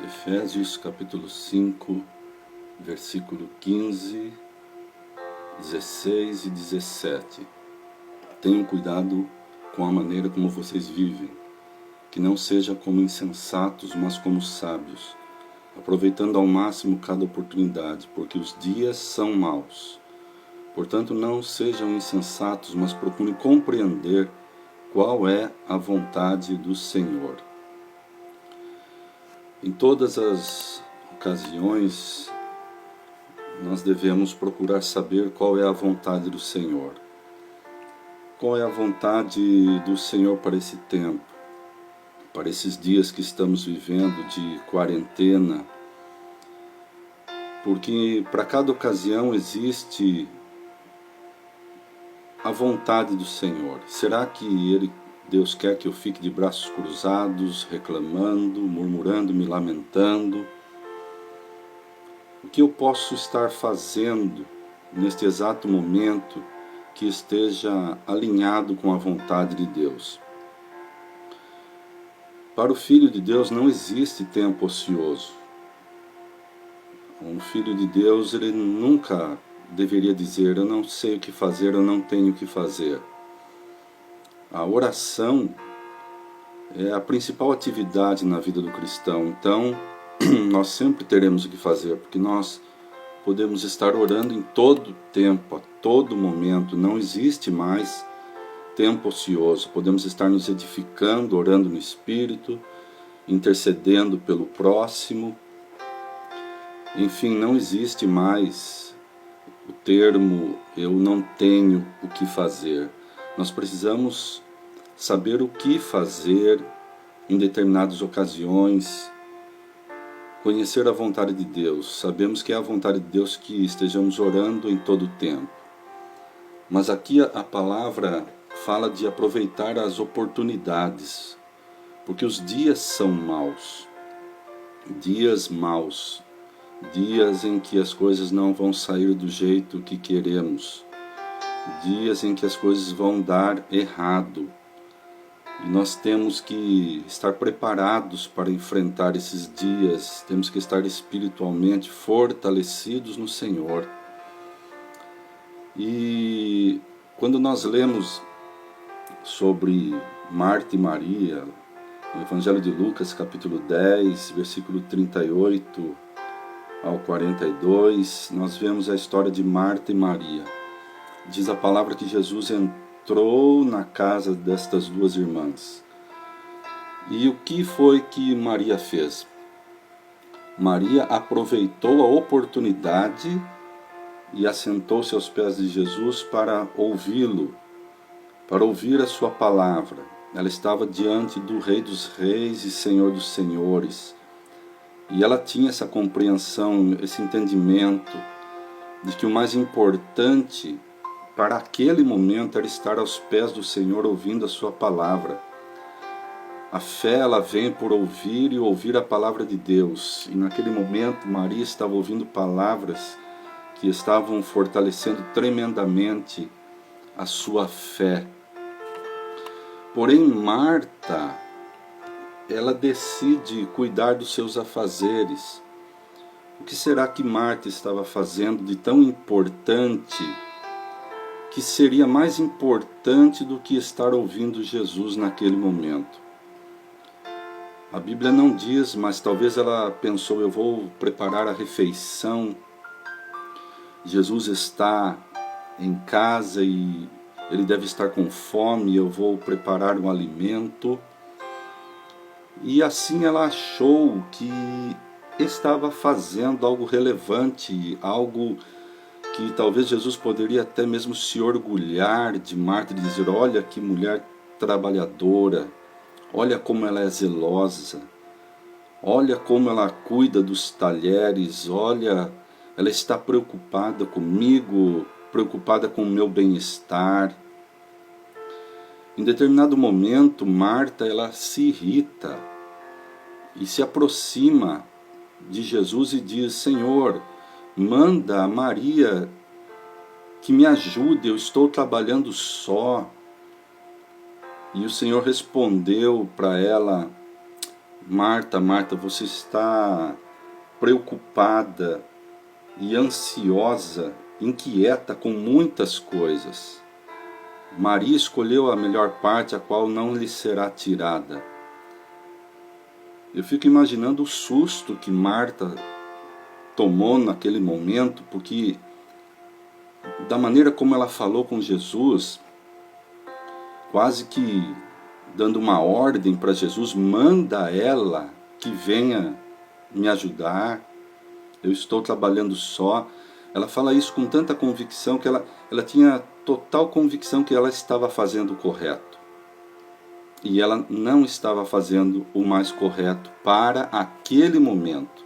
Efésios capítulo 5, versículo 15, 16 e 17. Tenham cuidado com a maneira como vocês vivem, que não seja como insensatos, mas como sábios, aproveitando ao máximo cada oportunidade, porque os dias são maus. Portanto, não sejam insensatos, mas procurem compreender qual é a vontade do Senhor. Em todas as ocasiões, nós devemos procurar saber qual é a vontade do Senhor. Qual é a vontade do Senhor para esse tempo, para esses dias que estamos vivendo de quarentena, porque para cada ocasião existe a vontade do Senhor. Será que Deus quer que eu fique de braços cruzados, reclamando, murmurando, me lamentando? O que eu posso estar fazendo neste exato momento que esteja alinhado com a vontade de Deus? Para o Filho de Deus não existe tempo ocioso. Um Filho de Deus, ele nunca deveria dizer: eu não sei o que fazer, eu não tenho o que fazer. A oração é a principal atividade na vida do cristão. Então, nós sempre teremos o que fazer, porque nós podemos estar orando em todo tempo, a todo momento. Não existe mais tempo ocioso. Podemos estar nos edificando, orando no Espírito, intercedendo pelo próximo. Enfim, não existe mais o termo eu não tenho o que fazer. Nós precisamos saber o que fazer em determinadas ocasiões, conhecer a vontade de Deus. Sabemos que é a vontade de Deus que estejamos orando em todo o tempo. Mas aqui a palavra fala de aproveitar as oportunidades, porque os dias são maus. Dias maus. Dias em que as coisas não vão sair do jeito que queremos. Dias em que as coisas vão dar errado. E nós temos que estar preparados para enfrentar esses dias. Temos que estar espiritualmente fortalecidos no Senhor. E quando nós lemos sobre Marta e Maria, no Evangelho de Lucas, capítulo 10, versículo 38 ao 42, nós vemos a história de Marta e Maria. Diz a palavra que Jesus entrou na casa destas duas irmãs. E o que foi que Maria fez? Maria aproveitou a oportunidade e assentou-se aos pés de Jesus para ouvi-lo, para ouvir a sua palavra. Ela estava diante do Rei dos Reis e Senhor dos Senhores. E ela tinha essa compreensão, esse entendimento de que o mais importante para aquele momento era estar aos pés do Senhor ouvindo a sua palavra. A fé, ela vem por ouvir e ouvir a palavra de Deus. E naquele momento Maria estava ouvindo palavras que estavam fortalecendo tremendamente a sua fé. Porém, Marta, ela decide cuidar dos seus afazeres. O que será que Marta estava fazendo de tão importante, que seria mais importante do que estar ouvindo Jesus naquele momento? A Bíblia não diz, mas talvez ela pensou: eu vou preparar a refeição. Jesus está em casa e ele deve estar com fome, eu vou preparar um alimento. E assim ela achou que estava fazendo algo relevante, algo que talvez Jesus poderia até mesmo se orgulhar de Marta e dizer: olha que mulher trabalhadora, olha como ela é zelosa, olha como ela cuida dos talheres, olha, ela está preocupada comigo, preocupada com o meu bem-estar. Em determinado momento, Marta, ela se irrita e se aproxima de Jesus e diz: Senhor, manda a Maria que me ajude, eu estou trabalhando só. E o Senhor respondeu para ela: Marta, Marta, você está preocupada e ansiosa, inquieta com muitas coisas. Maria escolheu a melhor parte, a qual não lhe será tirada. Eu fico imaginando o susto que Marta tomou naquele momento, porque da maneira como ela falou com Jesus, quase que dando uma ordem para Jesus, manda ela que venha me ajudar, eu estou trabalhando só. Ela fala isso com tanta convicção que ela tinha total convicção que ela estava fazendo o correto. E ela não estava fazendo o mais correto para aquele momento.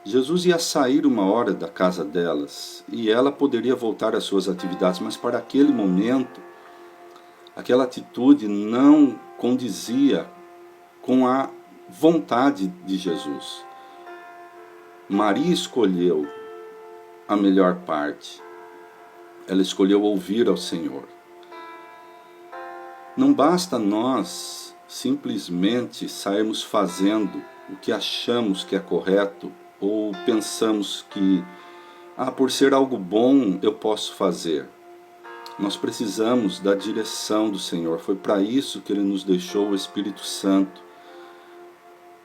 Jesus ia sair uma hora da casa delas e ela poderia voltar às suas atividades, mas para aquele momento, aquela atitude não condizia com a vontade de Jesus. Maria escolheu a melhor parte. Ela escolheu ouvir ao Senhor. Não basta nós simplesmente sairmos fazendo o que achamos que é correto ou pensamos que, por ser algo bom eu posso fazer. Nós precisamos da direção do Senhor. Foi para isso que Ele nos deixou o Espírito Santo.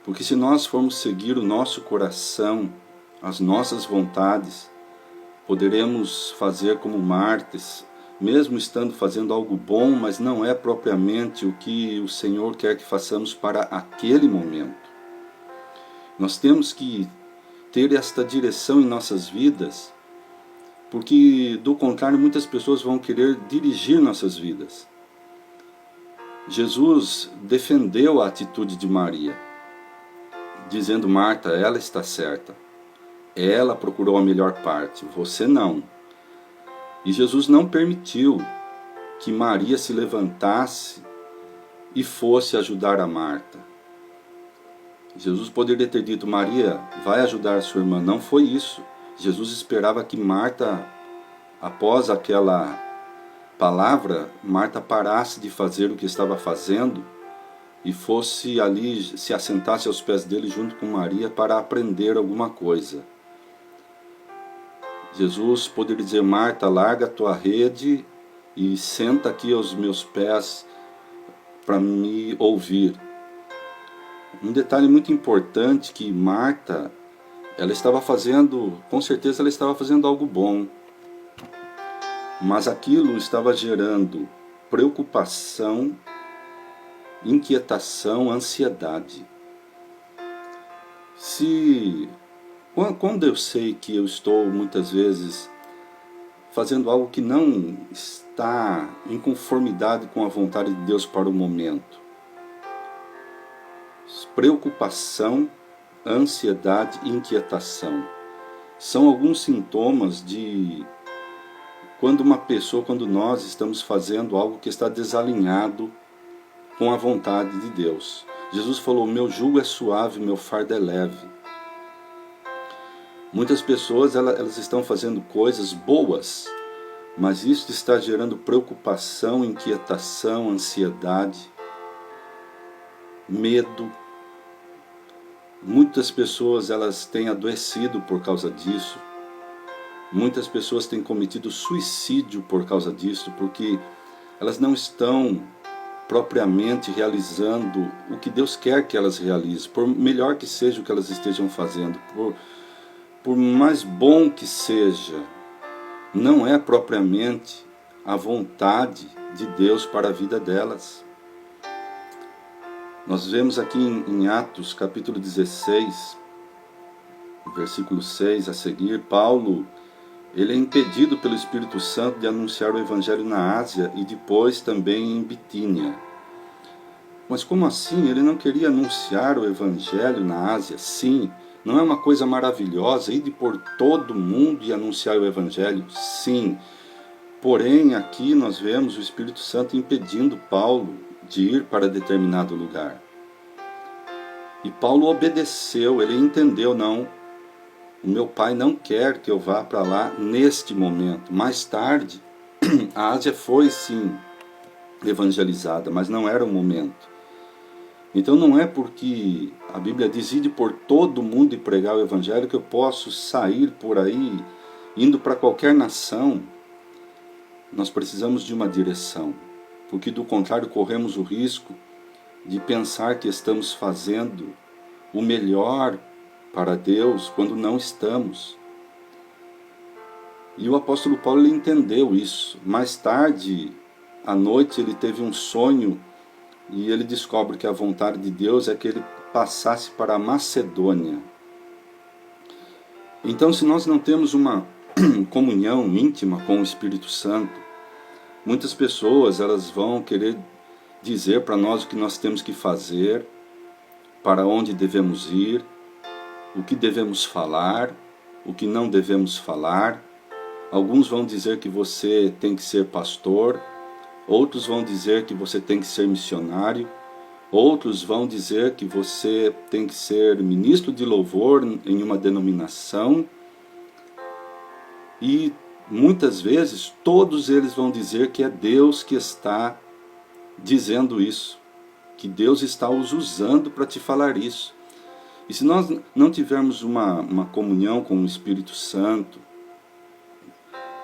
Porque se nós formos seguir o nosso coração, as nossas vontades, poderemos fazer como Martas, mesmo estando fazendo algo bom, mas não é propriamente o que o Senhor quer que façamos para aquele momento. Nós temos que ter esta direção em nossas vidas, porque do contrário muitas pessoas vão querer dirigir nossas vidas. Jesus defendeu a atitude de Maria, dizendo: Marta, ela está certa. Ela procurou a melhor parte, você não. E Jesus não permitiu que Maria se levantasse e fosse ajudar a Marta. Jesus poderia ter dito: Maria, vai ajudar a sua irmã. Não foi isso. Jesus esperava que Marta, após aquela palavra, Marta parasse de fazer o que estava fazendo e fosse ali, se assentasse aos pés dele junto com Maria para aprender alguma coisa. Jesus poderia dizer: Marta, larga a tua rede e senta aqui aos meus pés para me ouvir. Um detalhe muito importante, que Marta, ela estava fazendo, com certeza ela estava fazendo algo bom, mas aquilo estava gerando preocupação, inquietação, ansiedade. Quando eu sei que eu estou muitas vezes fazendo algo que não está em conformidade com a vontade de Deus para o momento, preocupação, ansiedade e inquietação são alguns sintomas de quando nós estamos fazendo algo que está desalinhado com a vontade de Deus. Jesus falou: meu jugo é suave, meu fardo é leve. Muitas pessoas elas estão fazendo coisas boas, mas isso está gerando preocupação, inquietação, ansiedade, medo. Muitas pessoas elas têm adoecido por causa disso. Muitas pessoas têm cometido suicídio por causa disso, porque elas não estão propriamente realizando o que Deus quer que elas realizem, por melhor que seja o que elas estejam fazendo, por mais bom que seja, não é propriamente a vontade de Deus para a vida delas. Nós vemos aqui em Atos capítulo 16, versículo 6 a seguir, Paulo, ele é impedido pelo Espírito Santo de anunciar o Evangelho na Ásia e depois também em Bitínia. Mas como assim? Ele não queria anunciar o Evangelho na Ásia? Sim. Não é uma coisa maravilhosa ir por todo mundo e anunciar o Evangelho? Sim. Porém, aqui nós vemos o Espírito Santo impedindo Paulo de ir para determinado lugar. E Paulo obedeceu, ele entendeu: não, o meu pai não quer que eu vá para lá neste momento. Mais tarde, a Ásia foi sim evangelizada, mas não era o momento. Então não é porque a Bíblia diz ide por todo mundo e pregar o Evangelho que eu posso sair por aí indo para qualquer nação. Nós precisamos de uma direção, porque do contrário corremos o risco de pensar que estamos fazendo o melhor para Deus quando não estamos. E o apóstolo Paulo ele entendeu isso. Mais tarde, à noite, ele teve um sonho e ele descobre que a vontade de Deus é que ele passasse para a Macedônia. Então, se nós não temos uma comunhão íntima com o Espírito Santo, muitas pessoas elas vão querer dizer para nós o que nós temos que fazer, para onde devemos ir, o que devemos falar, o que não devemos falar. Alguns vão dizer que você tem que ser pastor, outros vão dizer que você tem que ser missionário, outros vão dizer que você tem que ser ministro de louvor em uma denominação. E muitas vezes todos eles vão dizer que é Deus que está dizendo isso, que Deus está os usando para te falar isso. E se nós não tivermos uma comunhão com o Espírito Santo,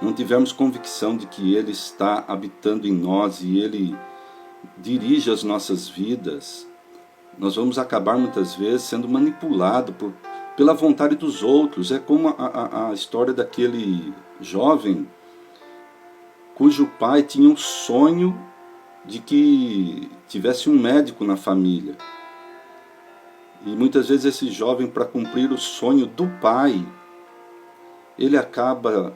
não tivermos convicção de que Ele está habitando em nós e Ele dirige as nossas vidas, nós vamos acabar muitas vezes sendo manipulados pela vontade dos outros. É como a história daquele jovem cujo pai tinha um sonho de que tivesse um médico na família. E muitas vezes esse jovem, para cumprir o sonho do pai, ele acaba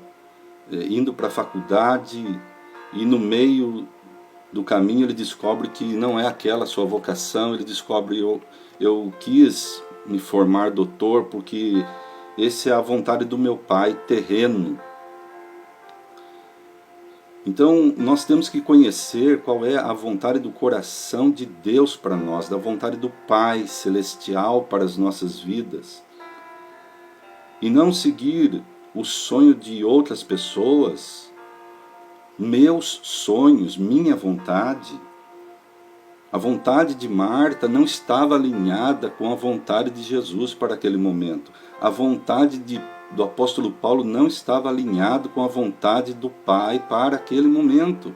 indo para a faculdade e no meio do caminho ele descobre que não é aquela a sua vocação. Ele descobre, eu quis me formar doutor porque essa é a vontade do meu pai terreno. Então nós temos que conhecer qual é a vontade do coração de Deus para nós, da vontade do Pai Celestial para as nossas vidas. E não seguir o sonho de outras pessoas, meus sonhos, minha vontade. A vontade de Marta não estava alinhada com a vontade de Jesus para aquele momento. A vontade do apóstolo Paulo não estava alinhado com a vontade do Pai para aquele momento.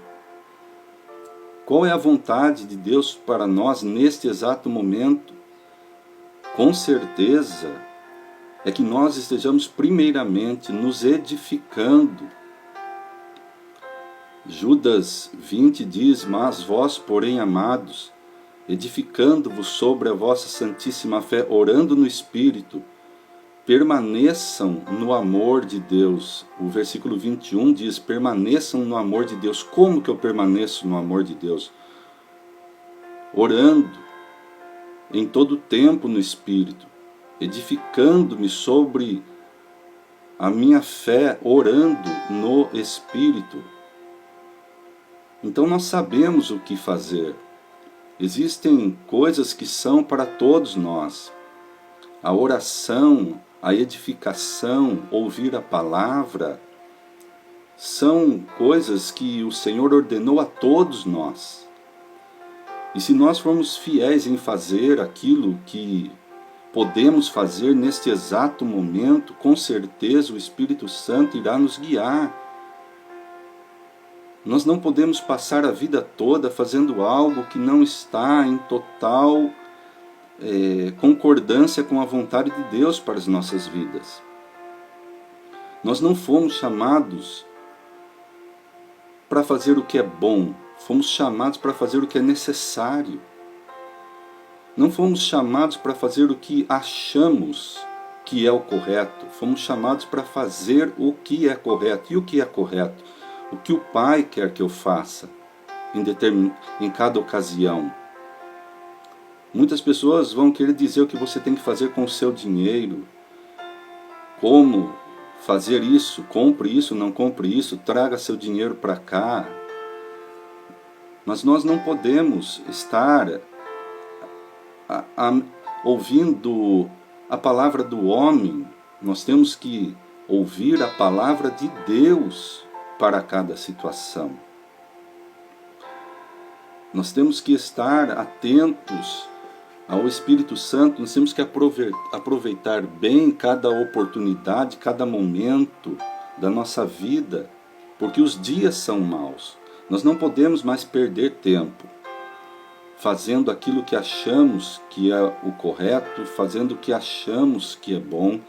Qual é a vontade de Deus para nós neste exato momento? Com certeza é que nós estejamos primeiramente nos edificando. Judas 20 diz, mas vós, porém, amados, edificando-vos sobre a vossa santíssima fé, orando no Espírito, permaneçam no amor de Deus. O versículo 21 diz, permaneçam no amor de Deus. Como que eu permaneço no amor de Deus? Orando em todo tempo no Espírito, edificando-me sobre a minha fé, orando no Espírito. Então nós sabemos o que fazer. Existem coisas que são para todos nós. A oração, a edificação, ouvir a palavra, são coisas que o Senhor ordenou a todos nós. E se nós formos fiéis em fazer aquilo que podemos fazer neste exato momento, com certeza o Espírito Santo irá nos guiar. Nós não podemos passar a vida toda fazendo algo que não está em total concordância com a vontade de Deus para as nossas vidas. Nós não fomos chamados para fazer o que é bom, fomos chamados para fazer o que é necessário. Não fomos chamados para fazer o que achamos que é o correto, fomos chamados para fazer o que é correto. E o que é correto? O que o Pai quer que eu faça em cada ocasião. Muitas pessoas vão querer dizer o que você tem que fazer com o seu dinheiro, como fazer isso, compre isso, não compre isso, traga seu dinheiro para cá. Mas nós não podemos estar ouvindo a palavra do homem. Nós temos que ouvir a palavra de Deus para cada situação. Nós temos que estar atentos ao Espírito Santo, nós temos que aproveitar bem cada oportunidade, cada momento da nossa vida, porque os dias são maus. Nós não podemos mais perder tempo fazendo aquilo que achamos que é o correto, fazendo o que achamos que é bom.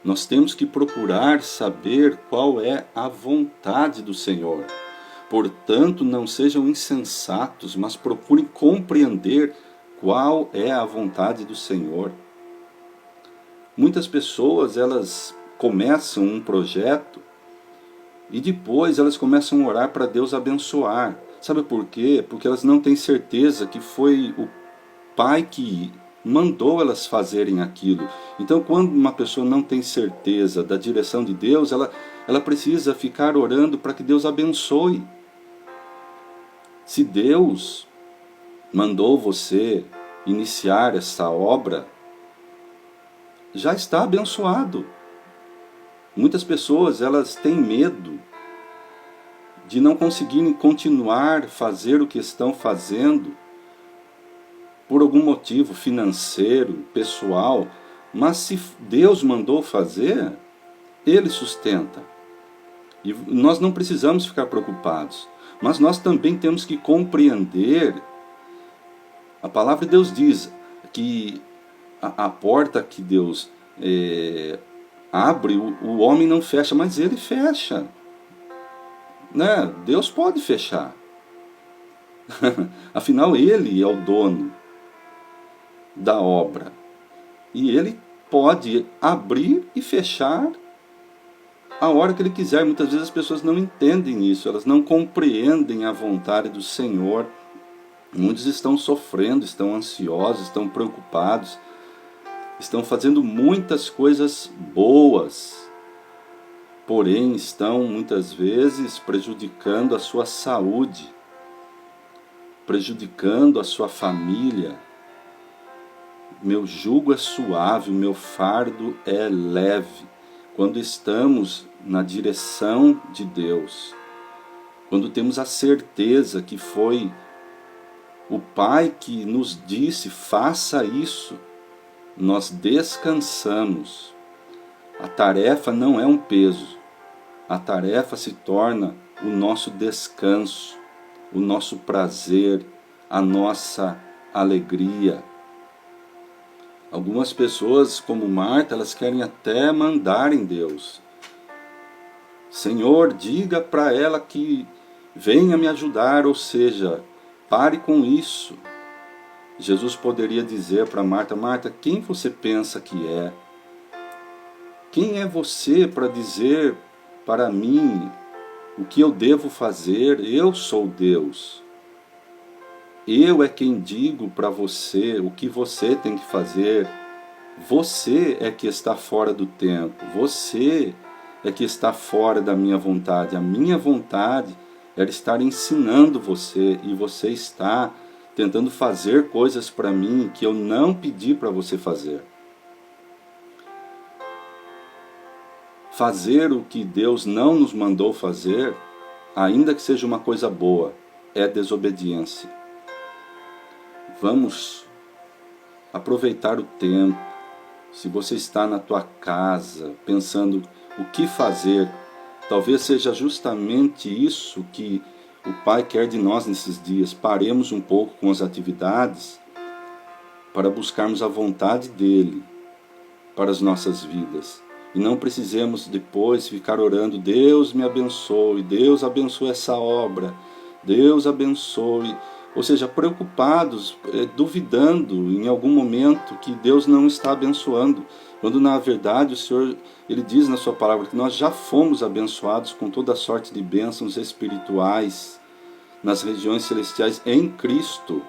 Nós temos que procurar saber qual é a vontade do Senhor. Portanto, não sejam insensatos, mas procurem compreender qual é a vontade do Senhor. Muitas pessoas, elas começam um projeto e depois elas começam a orar para Deus abençoar. Sabe por quê? Porque elas não têm certeza que foi o Pai que mandou elas fazerem aquilo. Então, quando uma pessoa não tem certeza da direção de Deus, ela precisa ficar orando para que Deus abençoe. Se Deus mandou você iniciar essa obra, já está abençoado. Muitas pessoas, elas têm medo de não conseguirem continuar a fazer o que estão fazendo por algum motivo financeiro, pessoal, mas se Deus mandou fazer, Ele sustenta. E nós não precisamos ficar preocupados, mas nós também temos que compreender. A palavra de Deus diz que a porta que Deus abre, o homem não fecha, mas Ele fecha. Né? Deus pode fechar. Afinal, Ele é o dono da obra. E Ele pode abrir e fechar a hora que Ele quiser. Muitas vezes as pessoas não entendem isso, elas não compreendem a vontade do Senhor. Muitos estão sofrendo, estão ansiosos, estão preocupados, estão fazendo muitas coisas boas, porém estão muitas vezes prejudicando a sua saúde, prejudicando a sua família. Meu jugo é suave, o meu fardo é leve. Quando estamos na direção de Deus, quando temos a certeza que foi o Pai que nos disse, faça isso, nós descansamos. A tarefa não é um peso, a tarefa se torna o nosso descanso, o nosso prazer, a nossa alegria. Algumas pessoas, como Marta, elas querem até mandar em Deus. Senhor, diga para ela que venha me ajudar, ou seja, pare com isso. Jesus poderia dizer para Marta, Marta, quem você pensa que é? Quem é você para dizer para mim o que eu devo fazer? Eu sou Deus. Eu é quem digo para você o que você tem que fazer. Você é que está fora do tempo. Você é que está fora da minha vontade. A minha vontade era estar ensinando você e você está tentando fazer coisas para mim que eu não pedi para você fazer. Fazer o que Deus não nos mandou fazer, ainda que seja uma coisa boa, é desobediência. Vamos aproveitar o tempo. Se você está na tua casa pensando o que fazer, talvez seja justamente isso que o Pai quer de nós nesses dias. Paremos um pouco com as atividades para buscarmos a vontade dEle para as nossas vidas. E não precisemos depois ficar orando, Deus me abençoe, Deus abençoe essa obra, Deus abençoe. Ou seja, preocupados, duvidando em algum momento que Deus não está abençoando. Quando na verdade o Senhor, Ele diz na sua palavra que nós já fomos abençoados com toda sorte de bênçãos espirituais nas regiões celestiais em Cristo.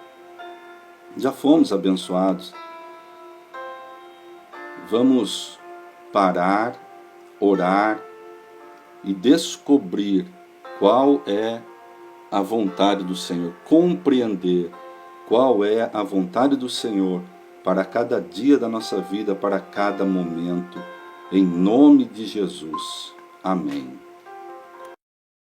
Já fomos abençoados. Vamos parar, orar e descobrir qual é a vontade do Senhor, compreender qual é a vontade do Senhor para cada dia da nossa vida, para cada momento, em nome de Jesus. Amém.